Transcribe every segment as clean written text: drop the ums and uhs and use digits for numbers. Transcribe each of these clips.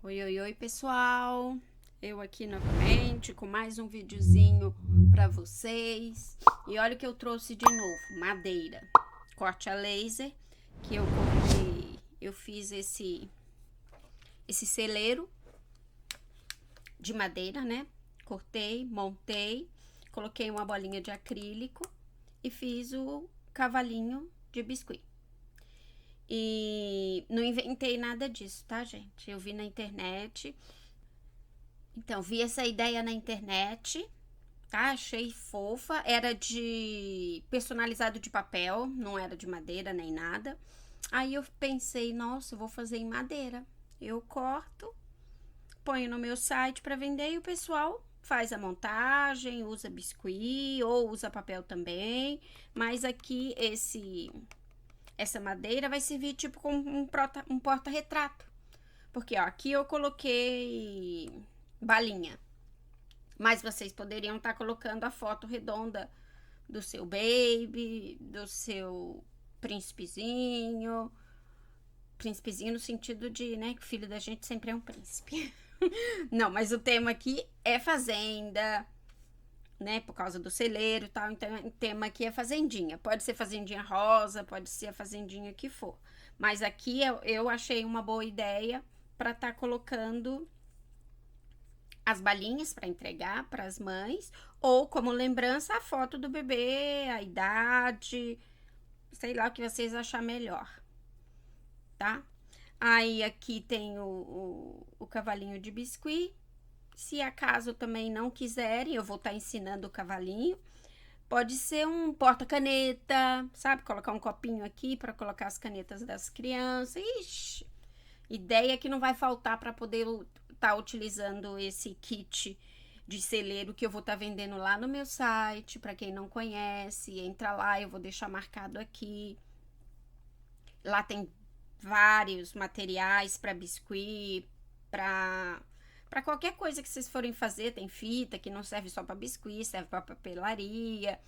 Oi, oi, oi, pessoal! Eu aqui novamente com mais um videozinho pra vocês. E olha o que eu trouxe de novo, madeira. Corte a laser, que eu cortei, eu fiz esse celeiro de madeira, né? Cortei, montei, coloquei uma bolinha de acrílico e fiz o cavalinho de biscuit. E não inventei nada disso, tá, gente? Eu vi na internet. Então, vi essa ideia na internet, tá? Achei fofa. Era de personalizado de papel, não era de madeira nem nada. Aí eu pensei, nossa, eu vou fazer em madeira. Eu corto, ponho no meu site para vender e o pessoal faz a montagem, usa biscuit ou usa papel também. Mas aqui essa madeira vai servir tipo como um porta-retrato. Porque, ó, aqui eu coloquei balinha. Mas vocês poderiam estar colocando a foto redonda do seu baby, do seu príncipezinho. Príncipezinho no sentido de, né, que o filho da gente sempre é um príncipe. Não, mas o tema aqui é fazenda, né, por causa do celeiro e tal. Então, o tema aqui é fazendinha. Pode ser fazendinha rosa, pode ser a fazendinha que for. Mas aqui eu achei uma boa ideia para estar colocando as balinhas para entregar para as mães, ou como lembrança a foto do bebê, a idade, sei lá o que vocês achar melhor, tá? Aí aqui tem o cavalinho de biscuit. Se acaso também não quiserem, eu vou estar ensinando o cavalinho. Pode ser um porta-caneta, sabe? Colocar um copinho aqui para colocar as canetas das crianças. Ixi, ideia que não vai faltar para poder estar utilizando esse kit de celeiro que eu vou estar vendendo lá no meu site. Para quem não conhece, entra lá, eu vou deixar marcado aqui. Lá tem vários materiais para biscuit, para qualquer coisa que vocês forem fazer. Tem fita que não serve só para biscuit, serve para papelaria.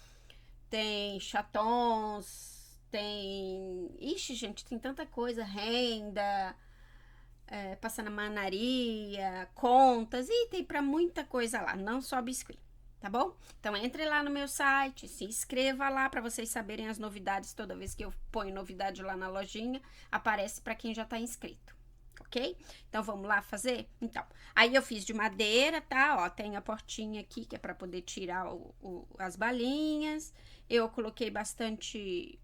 Tem chatons, tem... Ixi, gente, tem tanta coisa. Renda, passar na manaria, contas, e tem para muita coisa lá, não só biscuit, tá bom? Então entre lá no meu site, se inscreva lá para vocês saberem as novidades. Toda vez que eu ponho novidade lá na lojinha, aparece para quem já tá inscrito, ok? Então vamos lá fazer? Então, aí eu fiz de madeira, tá? Ó, tem a portinha aqui que é para poder tirar as balinhas. Eu coloquei bastante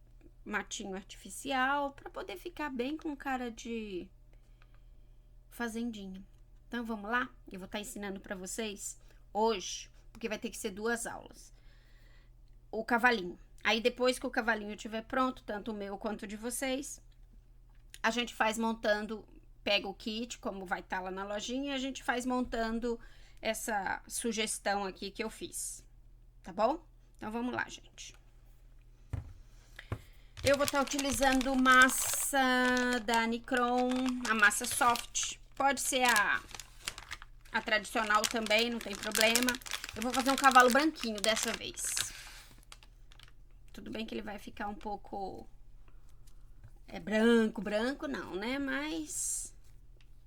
matinho artificial para poder ficar bem com cara de fazendinha. Então vamos lá? Eu vou estar ensinando para vocês hoje, porque vai ter que ser 2 aulas. O cavalinho. Aí depois que o cavalinho estiver pronto, tanto o meu quanto o de vocês, a gente faz montando, pega o kit, como vai estar lá na lojinha, e a gente faz montando essa sugestão aqui que eu fiz. Tá bom? Então vamos lá, gente. Eu vou estar utilizando massa da Nicron, a massa soft. Pode ser a tradicional também, não tem problema. Eu vou fazer um cavalo branquinho dessa vez. Tudo bem que ele vai ficar um pouco... branco não, né? Mas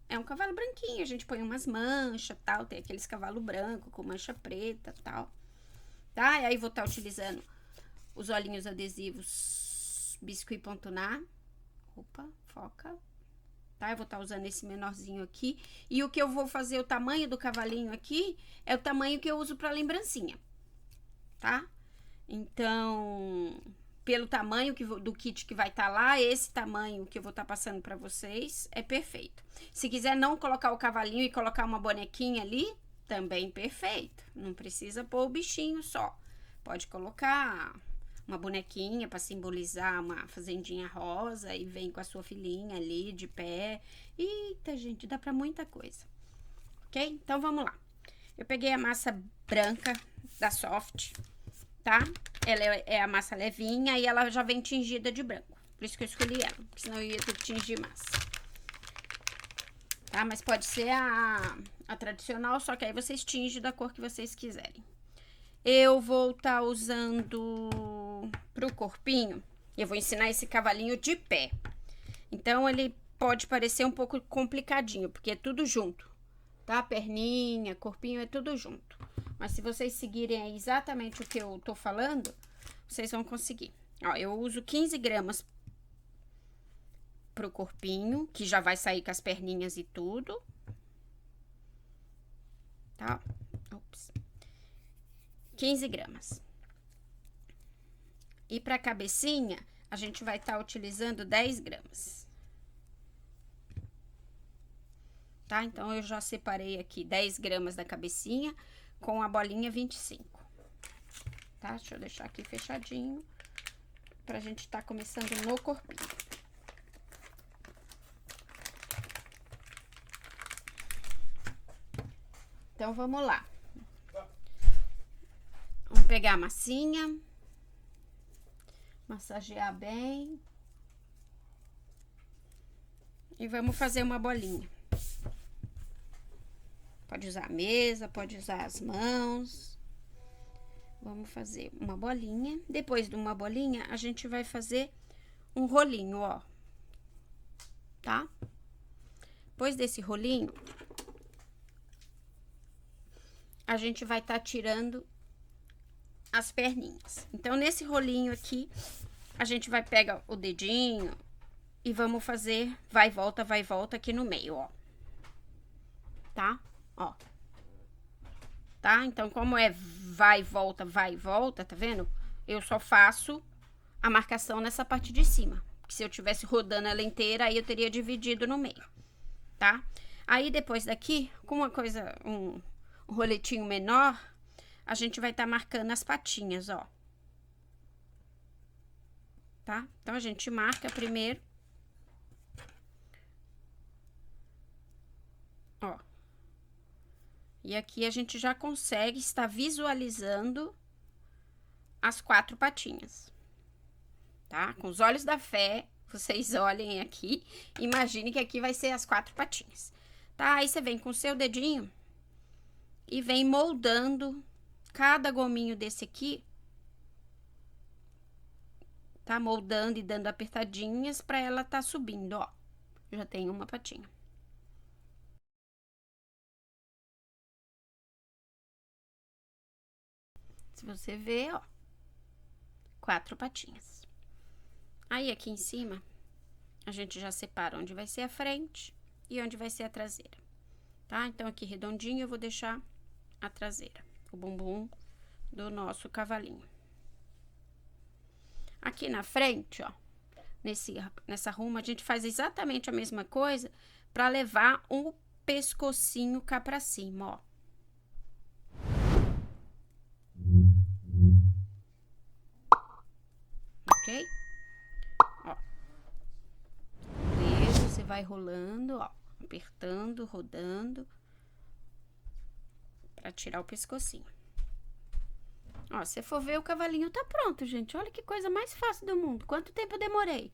é um cavalo branquinho. A gente põe umas manchas, tal. Tem aqueles cavalo branco com mancha preta, tal. Tá? E aí vou estar utilizando os olhinhos adesivos Biscuit.nar. Opa, foca. Tá? Eu vou estar usando esse menorzinho aqui. E o que eu vou fazer, o tamanho do cavalinho aqui, é o tamanho que eu uso para lembrancinha. Tá? Então, pelo tamanho do kit que vai estar lá, esse tamanho que eu vou estar passando para vocês é perfeito. Se quiser não colocar o cavalinho e colocar uma bonequinha ali, também perfeito. Não precisa pôr o bichinho só. Pode colocar uma bonequinha para simbolizar uma fazendinha rosa e vem com a sua filhinha ali de pé. Eita, gente, dá para muita coisa. Ok? Então vamos lá. Eu peguei a massa branca da Soft, tá? Ela é a massa levinha e ela já vem tingida de branco. Por isso que eu escolhi ela, porque senão eu ia ter que tingir massa. Tá? Mas pode ser a tradicional, só que aí vocês tingem da cor que vocês quiserem. Eu vou estar usando pro corpinho, eu vou ensinar esse cavalinho de pé. Então, ele pode parecer um pouco complicadinho, porque é tudo junto, tá? Perninha, corpinho, é tudo junto. Mas se vocês seguirem aí exatamente o que eu tô falando, vocês vão conseguir. Ó, eu uso 15 gramas pro corpinho, que já vai sair com as perninhas e tudo. Tá? Ops. 15 gramas. E pra cabecinha, a gente vai estar utilizando 10 gramas. Tá? Então, eu já separei aqui 10 gramas da cabecinha com a bolinha 25. Tá? Deixa eu deixar aqui fechadinho pra gente tá começando no corpinho. Então, vamos lá. Vamos pegar a massinha. Massagear bem. E vamos fazer uma bolinha. Pode usar a mesa, pode usar as mãos. Vamos fazer uma bolinha. Depois de uma bolinha, a gente vai fazer um rolinho, ó. Tá? Depois desse rolinho, a gente vai estar tirando as perninhas. Então, nesse rolinho aqui, a gente vai pegar o dedinho e vamos fazer vai e volta aqui no meio, ó. Tá? Ó. Tá? Então, como é vai e volta, tá vendo? Eu só faço a marcação nessa parte de cima. Porque se eu tivesse rodando ela inteira, aí eu teria dividido no meio, tá? Aí, depois daqui, com uma coisa, um roletinho menor, a gente vai estar marcando as patinhas, ó. Tá? Então, a gente marca primeiro. Ó. E aqui a gente já consegue estar visualizando as 4 patinhas. Tá? Com os olhos da fé, vocês olhem aqui, imagine que aqui vai ser as 4 patinhas. Tá? Aí, você vem com o seu dedinho e vem moldando cada gominho desse aqui, tá? Moldando e dando apertadinhas pra ela tá subindo, ó. Já tem uma patinha. Se você ver, ó, 4 patinhas. Aí, aqui em cima, a gente já separa onde vai ser a frente e onde vai ser a traseira, tá? Então, aqui redondinho, eu vou deixar a traseira, o bumbum do nosso cavalinho. Aqui na frente, ó, nessa ruma, a gente faz exatamente a mesma coisa pra levar o pescocinho cá pra cima, ó. Ok? Ó. O dedo, você vai rolando, ó, apertando, rodando, pra tirar o pescocinho. Ó, se for ver, o cavalinho tá pronto, gente. Olha que coisa mais fácil do mundo. Quanto tempo eu demorei?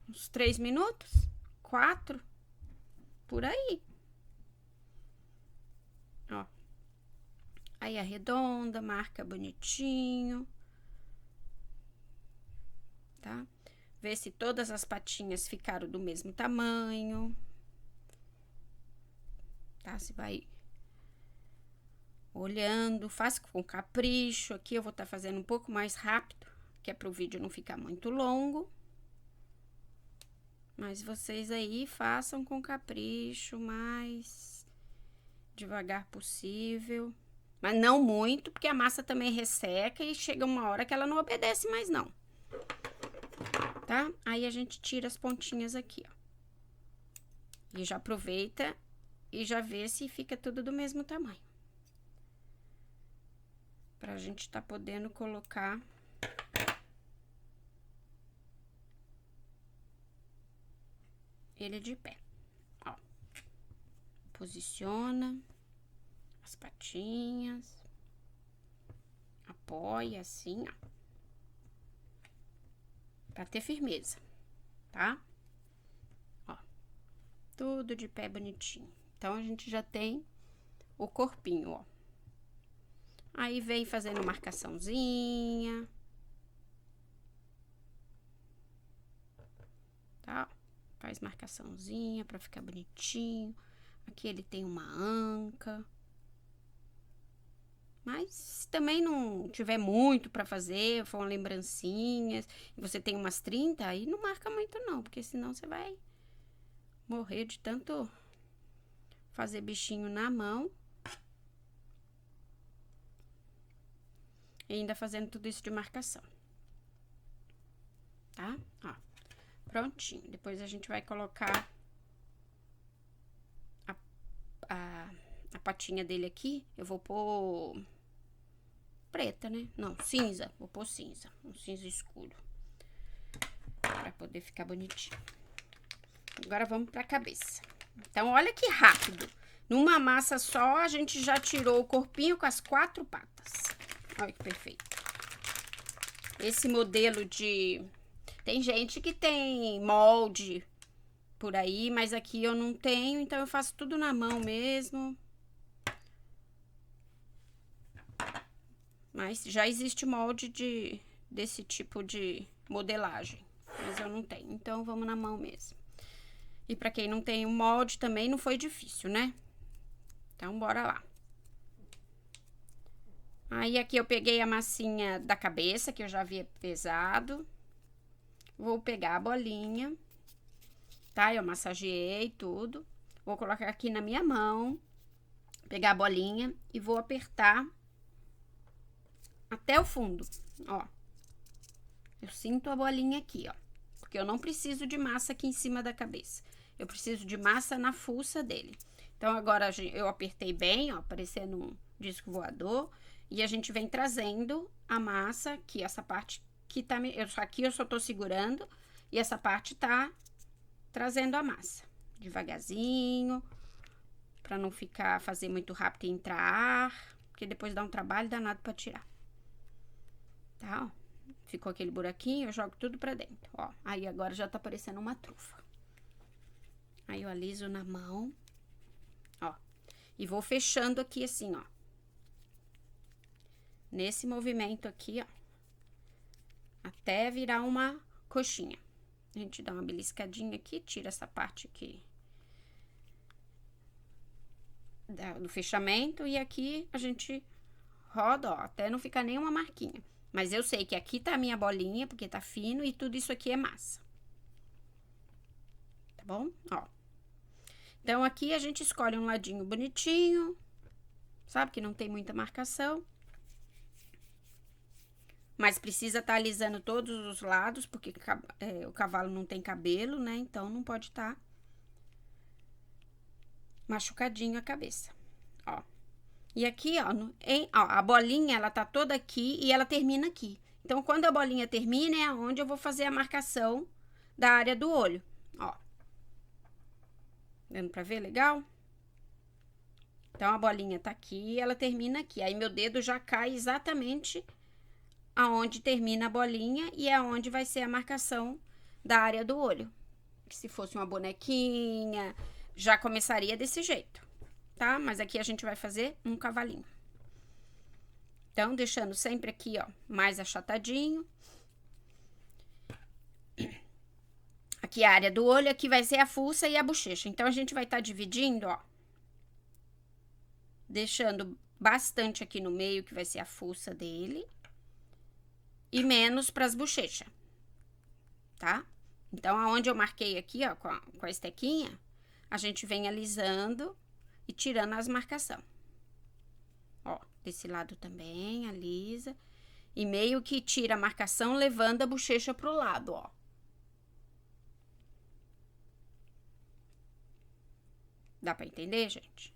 Uns 3 minutos? 4? Por aí. Ó. Aí arredonda, marca bonitinho. Tá? Vê se todas as patinhas ficaram do mesmo tamanho. Tá? Você vai olhando, faz com capricho. Aqui eu vou estar fazendo um pouco mais rápido, que é para o vídeo não ficar muito longo. Mas vocês aí façam com capricho, mais devagar possível. Mas não muito, porque a massa também resseca e chega uma hora que ela não obedece mais, não. Tá? Aí a gente tira as pontinhas aqui, ó. E já aproveita e já vê se fica tudo do mesmo tamanho. Pra gente tá podendo colocar ele de pé, ó. Posiciona as patinhas, apoia assim, ó, pra ter firmeza, tá? Ó, tudo de pé bonitinho. Então, a gente já tem o corpinho, ó. Aí, vem fazendo marcaçãozinha, tá? Faz marcaçãozinha pra ficar bonitinho. Aqui ele tem uma anca. Mas se também não tiver muito pra fazer, for uma lembrancinha, e você tem umas 30, aí não marca muito não, porque senão você vai morrer de tanto fazer bichinho na mão. E ainda fazendo tudo isso de marcação. Tá? Ó, prontinho. Depois a gente vai colocar a patinha dele aqui. Eu vou pôr preta, né? Não, cinza. Vou pôr cinza. Um cinza escuro. Pra poder ficar bonitinho. Agora vamos pra cabeça. Então, olha que rápido. Numa massa só, a gente já tirou o corpinho com as 4 patas. Olha que perfeito. Esse modelo de... Tem gente que tem molde por aí, mas aqui eu não tenho, então eu faço tudo na mão mesmo. Mas já existe molde desse tipo de modelagem, mas eu não tenho, então vamos na mão mesmo. E pra quem não tem o molde também não foi difícil, né? Então bora lá. Aí aqui eu peguei a massinha da cabeça, que eu já havia pesado. Vou pegar a bolinha, tá? Eu massageei tudo. Vou colocar aqui na minha mão, pegar a bolinha e vou apertar até o fundo, ó. Eu sinto a bolinha aqui, ó. Porque eu não preciso de massa aqui em cima da cabeça. Eu preciso de massa na fuça dele. Então, agora eu apertei bem, ó, parecendo um disco voador. E a gente vem trazendo a massa aqui, essa parte que tá... Aqui eu só tô segurando e essa parte tá trazendo a massa. Devagarzinho, pra não fazer muito rápido e entrar ar, porque depois dá um trabalho danado pra tirar. Tá, ó. Ficou aquele buraquinho, eu jogo tudo pra dentro, ó. Aí agora já tá parecendo uma trufa. Aí eu aliso na mão, ó. E vou fechando aqui assim, ó. Nesse movimento aqui, ó. Até virar uma coxinha. A gente dá uma beliscadinha aqui, tira essa parte aqui do fechamento. E aqui a gente roda, ó, até não ficar nenhuma marquinha. Mas eu sei que aqui tá a minha bolinha, porque tá fino, e tudo isso aqui é massa. Tá bom? Ó. Então, aqui a gente escolhe um ladinho bonitinho, sabe? Que não tem muita marcação. Mas precisa estar alisando todos os lados, porque o cavalo não tem cabelo, né? Então, não pode estar machucadinho a cabeça. Ó. E aqui, ó, a bolinha, ela tá toda aqui e ela termina aqui. Então, quando a bolinha termina, é onde eu vou fazer a marcação da área do olho, ó. Dando pra ver legal? Então, a bolinha tá aqui e ela termina aqui. Aí, meu dedo já cai exatamente aonde termina a bolinha e é onde vai ser a marcação da área do olho. Se fosse uma bonequinha, já começaria desse jeito. Tá? Mas aqui a gente vai fazer um cavalinho. Então, deixando sempre aqui, ó, mais achatadinho. Aqui a área do olho, aqui vai ser a fuça e a bochecha. Então, a gente vai estar dividindo, ó. Deixando bastante aqui no meio, que vai ser a fuça dele. E menos para as bochechas. Tá? Então, aonde eu marquei aqui, ó, com a estequinha, a gente vem alisando e tirando as marcações. Ó, desse lado também, alisa. E meio que tira a marcação, levando a bochecha pro lado, ó. Dá pra entender, gente?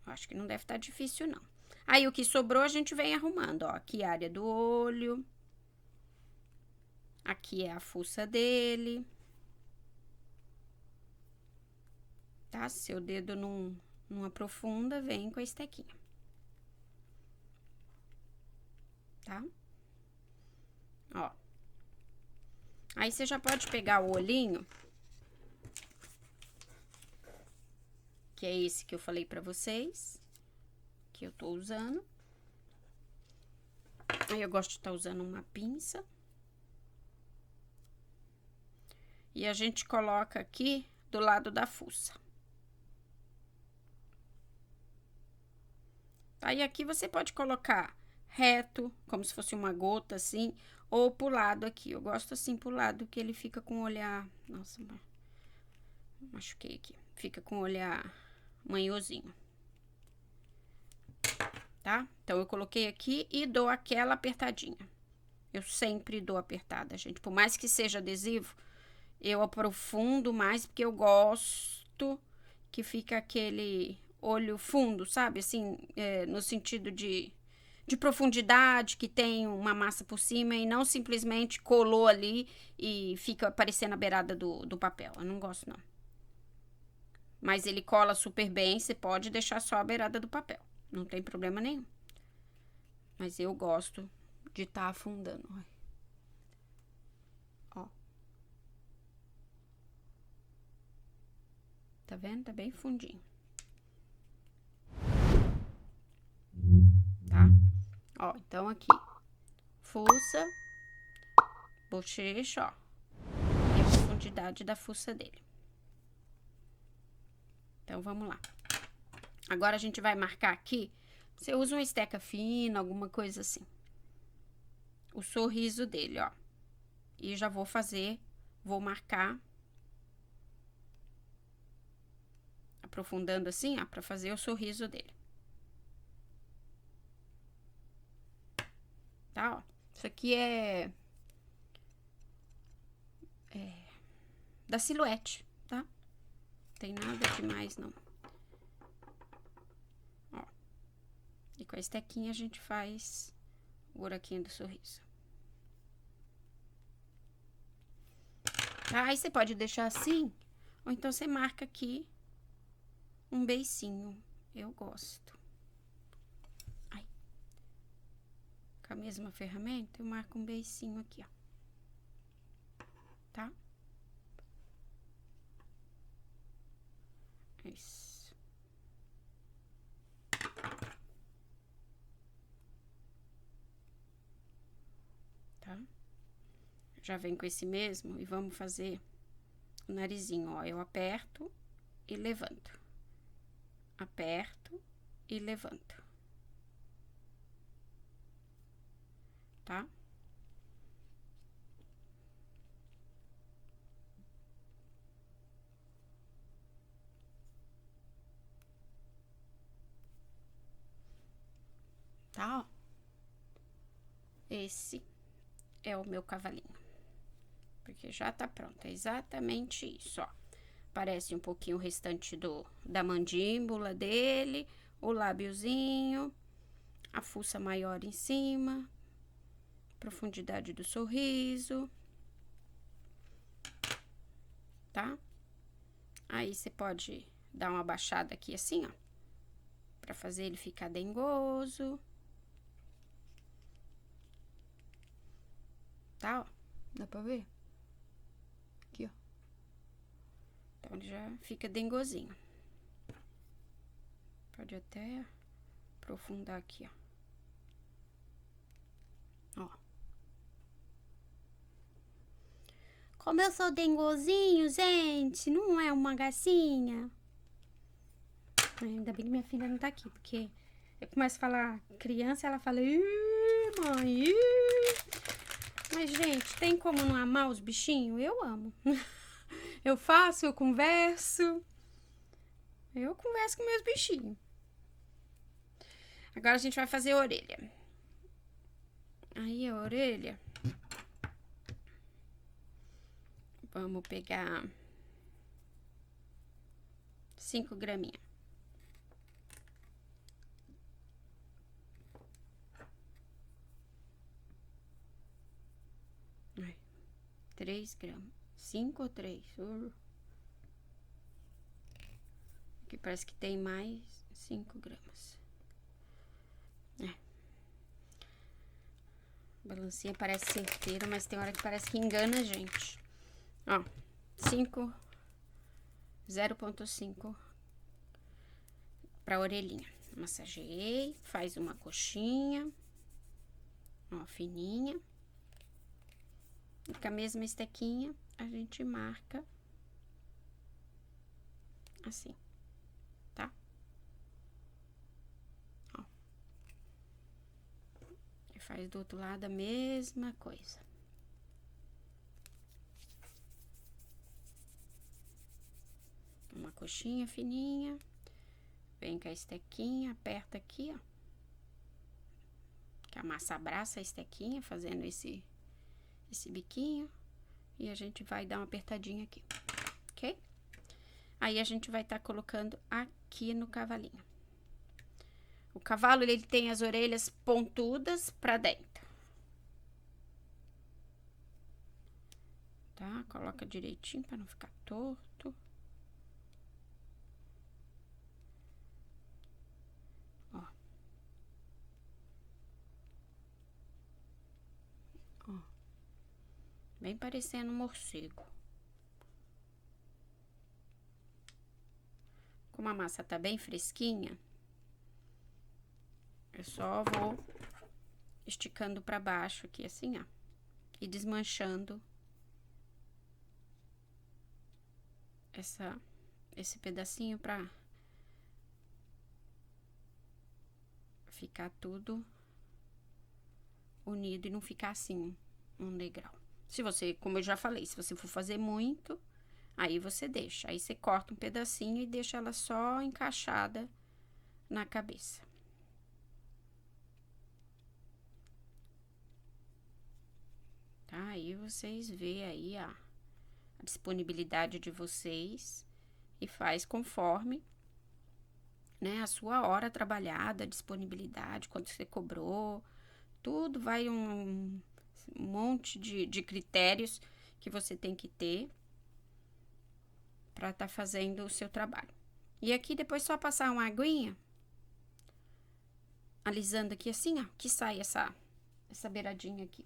Acho que não deve estar difícil, não. Aí, o que sobrou, a gente vem arrumando, ó. Aqui a área do olho. Aqui é a fuça dele. Tá? Seu dedo não aprofunda, vem com a estequinha. Tá? Ó. Aí, você já pode pegar o olhinho, que é esse que eu falei pra vocês, que eu tô usando. Aí, eu gosto de estar usando uma pinça. E a gente coloca aqui do lado da fuça. Aí aqui você pode colocar reto, como se fosse uma gota assim, ou pro lado aqui. Eu gosto assim pro lado, que ele fica com o olhar... Nossa, machuquei aqui. Fica com o olhar manhosinho. Tá? Então, eu coloquei aqui e dou aquela apertadinha. Eu sempre dou apertada, gente. Por mais que seja adesivo, eu aprofundo mais, porque eu gosto que fica aquele olho fundo, sabe? Assim, no sentido de profundidade, que tem uma massa por cima e não simplesmente colou ali e fica aparecendo a beirada do papel. Eu não gosto, não. Mas ele cola super bem, você pode deixar só a beirada do papel. Não tem problema nenhum. Mas eu gosto de estar afundando. Ó. Tá vendo? Tá bem fundinho. Tá? Ó, então aqui. Fuça. Bochecha, ó. E a profundidade da fuça dele. Então, vamos lá. Agora, a gente vai marcar aqui. Você usa uma esteca fina, alguma coisa assim. O sorriso dele, ó. E já vou marcar. Aprofundando assim, ó, pra fazer o sorriso dele. Tá, ó. Isso aqui é da Silhouette, tá? Não tem nada demais, não. Ó. E com a estequinha a gente faz o buraquinho do sorriso. Tá? Aí você pode deixar assim, ou então você marca aqui um beicinho. Eu gosto. Ai. Com a mesma ferramenta, eu marco um beicinho aqui, ó. Tá? Isso. Tá? Já vem com esse mesmo e vamos fazer o narizinho, ó. Eu aperto e levanto. Aperto e levanto. Tá? Tá, ó. Esse é o meu cavalinho. Porque já tá pronto. É exatamente isso, ó. Parece um pouquinho o restante da mandíbula dele, o lábiozinho, a fuça maior em cima, profundidade do sorriso, tá? Aí, você pode dar uma baixada aqui assim, ó, pra fazer ele ficar dengoso. Tá, ó? Dá pra ver? Aqui, ó. Então, ele já fica dengozinho. Pode até aprofundar aqui, ó. Ó. Como eu sou dengozinho, gente, não é uma gracinha? Ainda bem que minha filha não tá aqui, porque eu começo a falar criança, ela fala, ih, mãe, ih. Mas, gente, tem como não amar os bichinhos? Eu amo. Eu faço, eu converso. Eu converso com meus bichinhos. Agora a gente vai fazer a orelha. Aí a orelha. Vamos pegar 5 graminhas. Ai, 3 gramas. 5 ou 3? Aqui parece que tem mais 5 gramas. Balancinha parece certeira, mas tem hora que parece que engana a gente. Ó, 0,5 pra orelhinha. Massageei, faz uma coxinha. Ó, fininha. E com a mesma estequinha, a gente marca assim, tá? Ó. E faz do outro lado a mesma coisa. Uma coxinha fininha. Vem com a estequinha, aperta aqui, ó. Que a massa abraça a estequinha, fazendo esse biquinho. E a gente vai dar uma apertadinha aqui, ok? Aí a gente vai estar colocando aqui no cavalinho. O cavalo, ele tem as orelhas pontudas pra dentro. Tá? Coloca direitinho pra não ficar torto. Ó. Ó. Bem parecendo um morcego. Como a massa tá bem fresquinha, eu só vou esticando pra baixo aqui, assim, ó. E desmanchando esse pedacinho pra ficar tudo unido e não ficar assim, um degrau. Se você, como eu já falei, se você for fazer muito, aí você deixa. Aí você corta um pedacinho e deixa ela só encaixada na cabeça. Tá? Aí vocês vê aí a disponibilidade de vocês e faz conforme, né, a sua hora trabalhada, a disponibilidade, quanto você cobrou, tudo vai um monte de critérios que você tem que ter para estar fazendo o seu trabalho. E aqui depois só passar uma aguinha, alisando aqui assim, ó, que sai essa beiradinha aqui,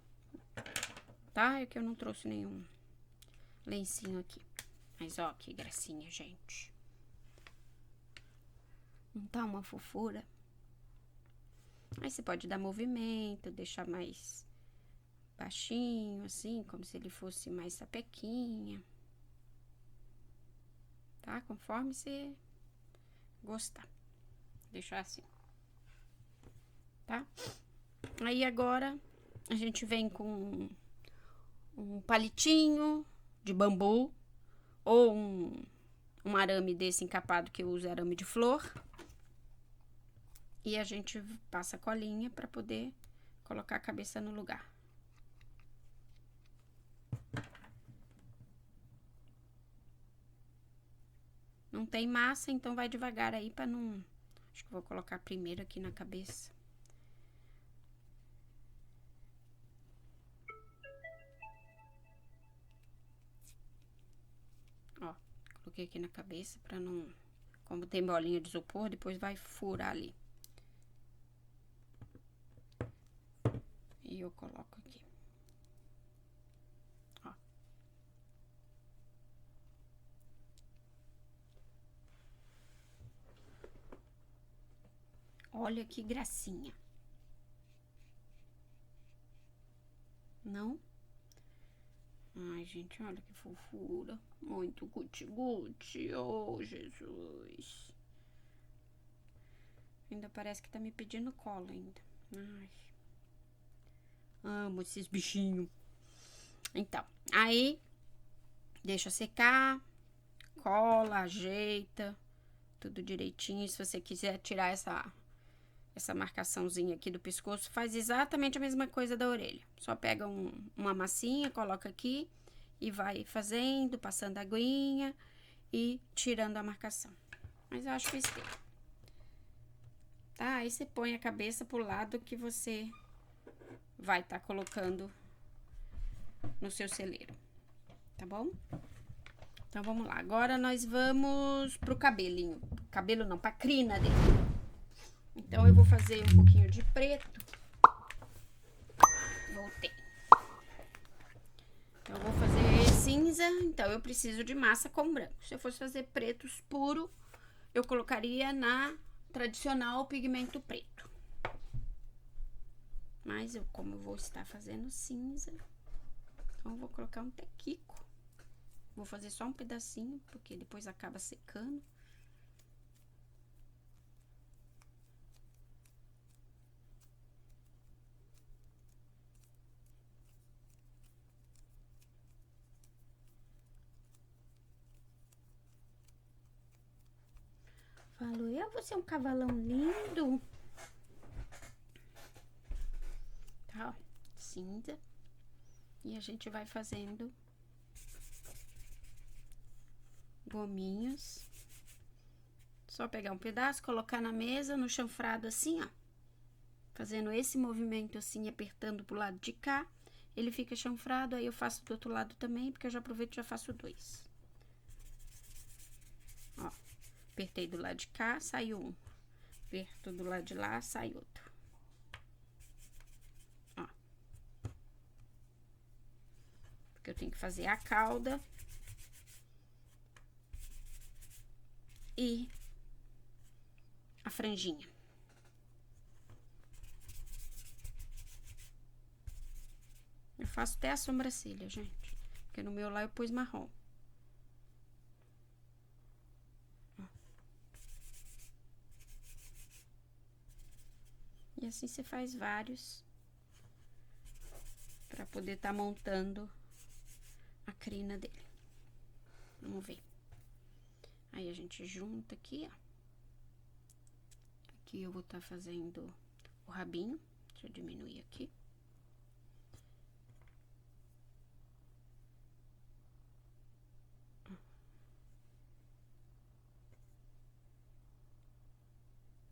tá? É que eu não trouxe nenhum lencinho aqui. Mas ó, que gracinha, gente. Não tá uma fofura? Aí você pode dar movimento, deixar mais baixinho, assim, como se ele fosse mais sapequinha. Tá? Conforme você gostar. Deixar assim. Tá? Aí agora a gente vem com um palitinho de bambu ou um arame desse encapado que eu uso, arame de flor. E a gente passa a colinha para poder colocar a cabeça no lugar. Não tem massa, então vai devagar aí para não... Acho que vou colocar primeiro aqui na cabeça. Ó, coloquei aqui na cabeça para não... Como tem bolinha de isopor, depois vai furar ali. E eu coloco aqui. Ó. Olha que gracinha. Não? Ai, gente, olha que fofura. Muito guti-guti. Oh, Jesus. Ainda parece que tá me pedindo cola ainda. Ai. Amo esses bichinhos. Então, aí, deixa secar, cola, ajeita, tudo direitinho. Se você quiser tirar essa marcaçãozinha aqui do pescoço, faz exatamente a mesma coisa da orelha. Só pega uma massinha, coloca aqui e vai fazendo, passando a aguinha e tirando a marcação. Mas eu acho besteira. Tá? Aí você põe a cabeça pro lado que você vai estar colocando no seu celeiro, tá bom? Então, vamos lá. Agora, nós vamos pro cabelinho. Cabelo não, pra crina dele. Então, eu vou fazer um pouquinho de preto. Voltei. Eu vou fazer cinza, então eu preciso de massa com branco. Se eu fosse fazer pretos puro, eu colocaria na tradicional pigmento preto. Mas como eu vou estar fazendo cinza, então eu vou colocar um tequico. Vou fazer só um pedacinho, porque depois acaba secando. Falo, eu vou ser um cavalão lindo. Tá, ó, cinza. E a gente vai fazendo gominhos. Só pegar um pedaço, colocar na mesa, no chanfrado assim, ó. Fazendo esse movimento assim, apertando pro lado de cá. Ele fica chanfrado, aí eu faço do outro lado também, porque eu já aproveito e já faço dois. Ó, apertei do lado de cá, saiu um. Aperto do lado de lá, sai outro. Ó. Porque eu tenho que fazer a cauda. E a franjinha. Eu faço até a sobrancelha, gente. Porque no meu lá eu pus marrom. E assim você faz vários. Pra poder estar montando a crina dele. Vamos ver. Aí a gente junta aqui, ó. Aqui eu vou estar fazendo o rabinho. Deixa eu diminuir aqui.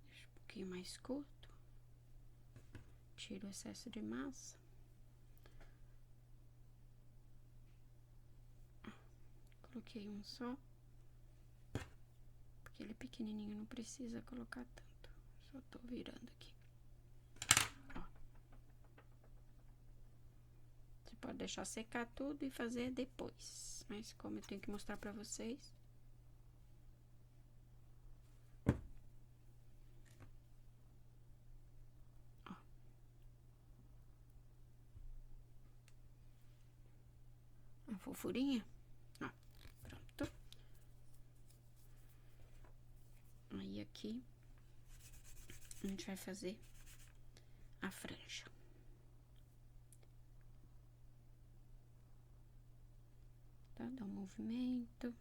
Deixa um pouquinho mais curto. Tiro o excesso de massa. Coloquei um só. Porque ele é pequenininho, não precisa colocar tanto. Só tô virando aqui. Ó. Você pode deixar secar tudo e fazer depois. Mas como eu tenho que mostrar pra vocês... a fofurinha. Ó, pronto. Aí aqui a gente vai fazer a franja. Tá? Dá um movimento.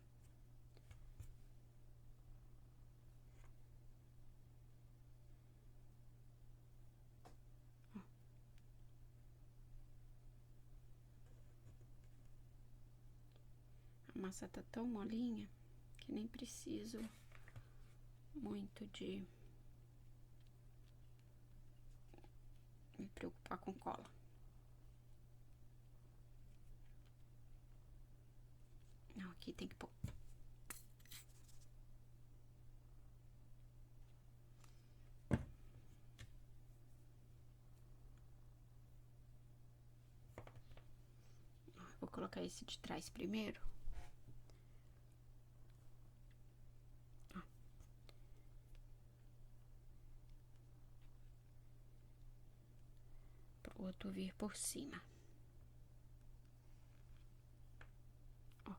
Ó. A massa tá tão molinha que nem preciso muito de me preocupar com cola. Não, aqui tem que pôr. Vou colocar esse de trás primeiro. Ó. Pro outro vir por cima. Ó.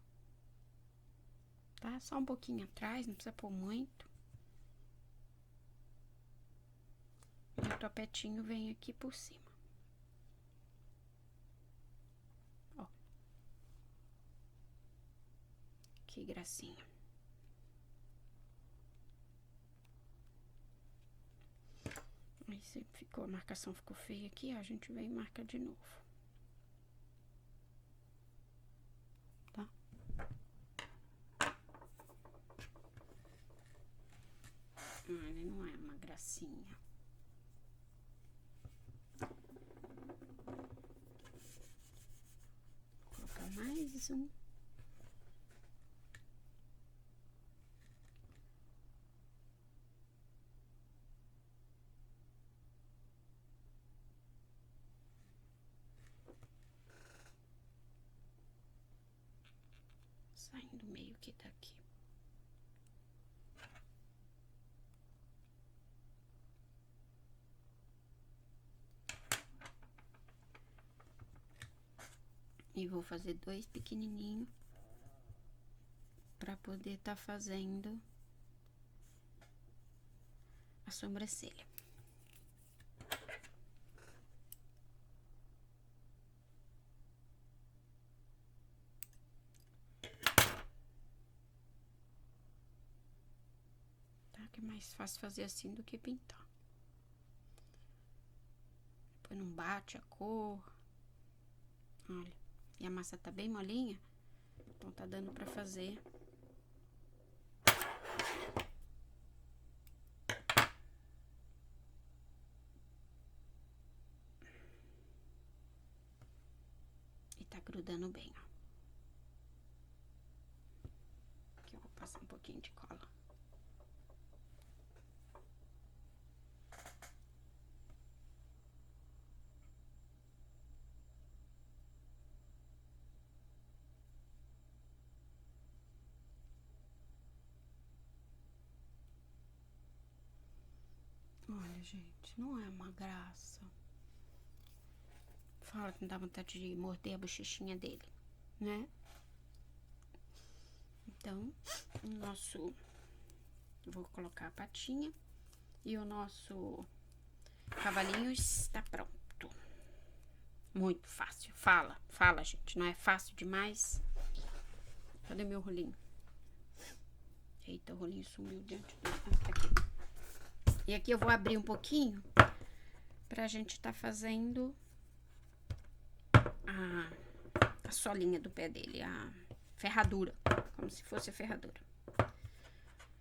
Tá? Só um pouquinho atrás, não precisa pôr muito. E o topetinho vem aqui por cima. Ó. Que gracinha. Aí se ficou, a marcação ficou feia aqui, ó, a gente vem e marca de novo. Tá? Ele não é uma gracinha. Vou colocar mais um. Saindo meio que daqui. E vou fazer dois pequenininhos para poder tá fazendo a sobrancelha. Tá? Que é mais fácil fazer assim do que pintar. Depois não bate a cor. Olha, e a massa tá bem molinha, então tá dando pra fazer. E tá grudando bem, ó. Aqui eu vou passar um pouquinho de cola. Olha, gente, não é uma graça. Fala que não dá vontade de morder a bochechinha dele, né? Então, o nosso... Vou colocar a patinha. E o nosso cavalinho está pronto. Muito fácil. Fala, gente. Não é fácil demais? Cadê meu rolinho? Eita, o rolinho sumiu diante do... Aqui. E aqui eu vou abrir um pouquinho pra gente tá fazendo a solinha do pé dele, a ferradura, como se fosse a ferradura.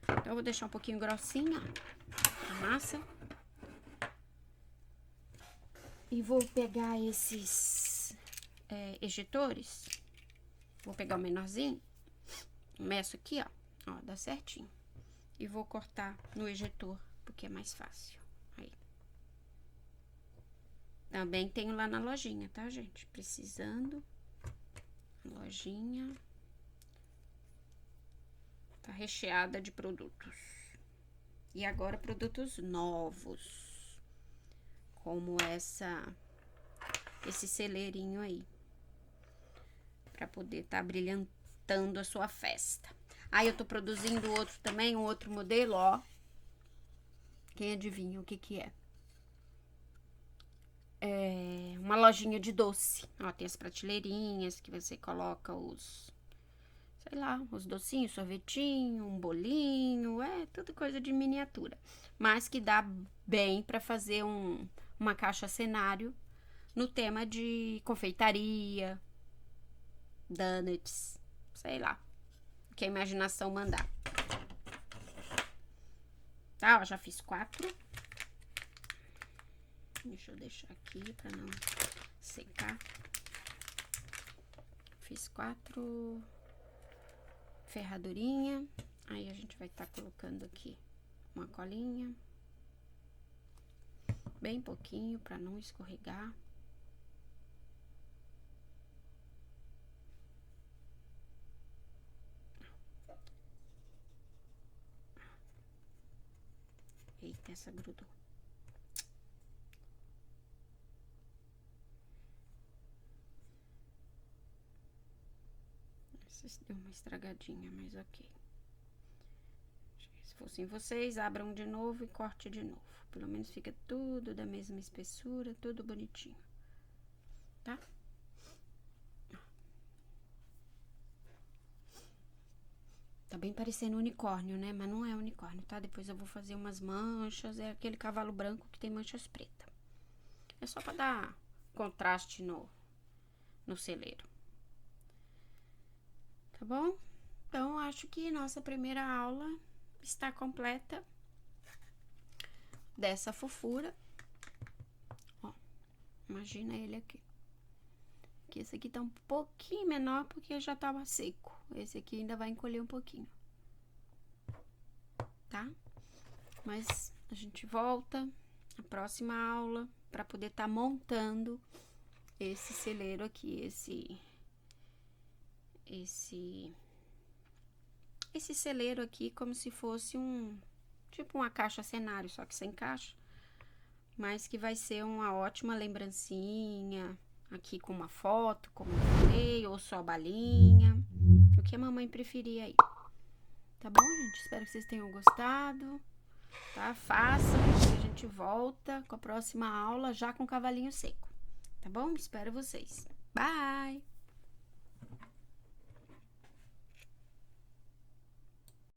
Então, eu vou deixar um pouquinho grossinha a massa. E vou pegar esses ejetores. Vou pegar o menorzinho. Começo aqui, ó. Ó, dá certinho. E vou cortar no ejetor, porque é mais fácil. Aí. Também tenho lá na lojinha, tá, gente? Precisando. Lojinha. Tá recheada de produtos. E agora produtos novos. Como esse celeirinho aí. Pra poder tá brilhantando a sua festa. Aí eu tô produzindo outro também, um outro modelo, ó. Quem adivinha o que que é? É uma lojinha de doce. Ó, tem as prateleirinhas que você coloca sei lá, os docinhos, sorvetinho, um bolinho, tudo coisa de miniatura. Mas que dá bem pra fazer uma caixa cenário no tema de confeitaria, donuts, sei lá, o que a imaginação mandar. Tá, ó, já fiz 4. Deixa eu deixar aqui pra não secar. Fiz 4 ferradurinha. Aí a gente vai estar colocando aqui uma colinha. Bem pouquinho pra não escorregar. Eita, essa grudou. Essa deu uma estragadinha, mas ok. Se fossem vocês, abram de novo e corte de novo. Pelo menos fica tudo da mesma espessura, tudo bonitinho. Tá? Tá bem parecendo unicórnio, né? Mas não é unicórnio, tá? Depois eu vou fazer umas manchas. É aquele cavalo branco que tem manchas pretas. É só pra dar contraste no celeiro. Tá bom? Então, acho que nossa primeira aula está completa dessa fofura. Ó, imagina ele aqui. Que esse aqui tá um pouquinho menor porque já tava seco. Esse aqui ainda vai encolher um pouquinho. Tá? Mas a gente volta na próxima aula para poder tá montando esse celeiro aqui, esse celeiro aqui como se fosse tipo uma caixa cenário, só que sem caixa, mas que vai ser uma ótima lembrancinha, aqui com uma foto, como eu falei, ou só balinha, o que a mamãe preferir aí, tá bom, gente? Espero que vocês tenham gostado, tá? Façam, e a gente volta com a próxima aula já com cavalinho seco, tá bom? Espero vocês. Bye!